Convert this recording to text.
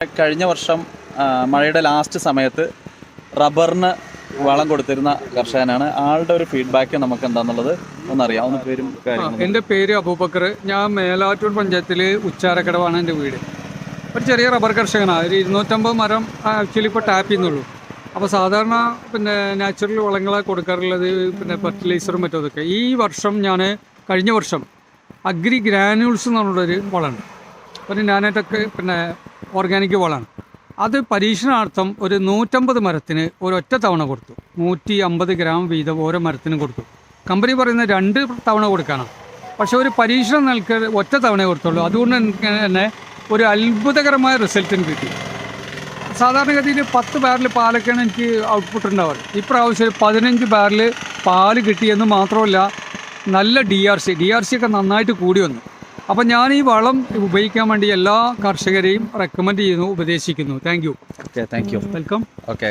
കഴിഞ്ഞ വർഷം മഴയുടെ ലാസ്റ്റ് സമയത്ത് റബ്ബറിന് വളം കൊടുത്തിരുന്ന കർഷകനാണ്. ആളുടെ ഒരു ഫീഡ്ബാക്ക് നമുക്ക് എന്താണെന്നുള്ളത് ഒന്നറിയാം. ഒന്ന് പേരും കാര്യങ്ങളും. എൻ്റെ പേര് അബൂബക്കർ. ഞാൻ മേലാറ്റൂർ പഞ്ചായത്തിൽ ഉച്ചാരക്കടവാണ് എൻ്റെ വീട്. ഒരു ചെറിയ റബ്ബർ കർഷകനാണ്. ഒരു 250 മരം ആക്ച്വലി ഇപ്പോൾ ടാപ്പ് ചെയ്യുന്നുള്ളൂ. അപ്പോൾ സാധാരണ നാച്ചുറൽ വളങ്ങളെ കൊടുക്കാറുള്ളത് ഫെർട്ടിലൈസറും മറ്റൊതൊക്കെ. ഈ വർഷം കഴിഞ്ഞ വർഷം അഗ്രി ഗ്രാനുൾസ് എന്ന് പറഞ്ഞൊരു വളമാണ്, ഒരു നാനോടെക് ഓർഗാനിക് വളമാണ്. അത് പരീക്ഷണാർത്ഥം ഒരു 150 മരത്തിന് ഒരൊറ്റ തവണ കൊടുത്തു. 150 ഗ്രാം വീതം ഓരോ മരത്തിനും കൊടുത്തു. കമ്പനി പറയുന്നത് 2 തവണ കൊടുക്കാനാണ്. പക്ഷെ ഒരു പരീക്ഷണം ഒറ്റ തവണ കൊടുത്തുള്ളൂ. അതുകൊണ്ട് തന്നെ ഒരു അത്ഭുതകരമായ റിസൾട്ടും കിട്ടി. സാധാരണഗതിയിൽ 10 ബാരൽ പാലൊക്കെയാണ് എനിക്ക് ഔട്ട്പുട്ട് ഉണ്ടാവാറ്. ഇപ്രാവശ്യം 15 ബാരൽ പാല് കിട്ടിയെന്ന് മാത്രമല്ല, നല്ല DRC ഒക്കെ നന്നായിട്ട് കൂടി വന്നു. അപ്പം ഞാൻ ഈ വളം ഉപയോഗിക്കാൻ വേണ്ടി എല്ലാ കർഷകരെയും റെക്കമെൻഡ് ചെയ്യുന്നു, ഉപദേശിക്കുന്നു. Thank you. Okay, thank you. Welcome. Okay.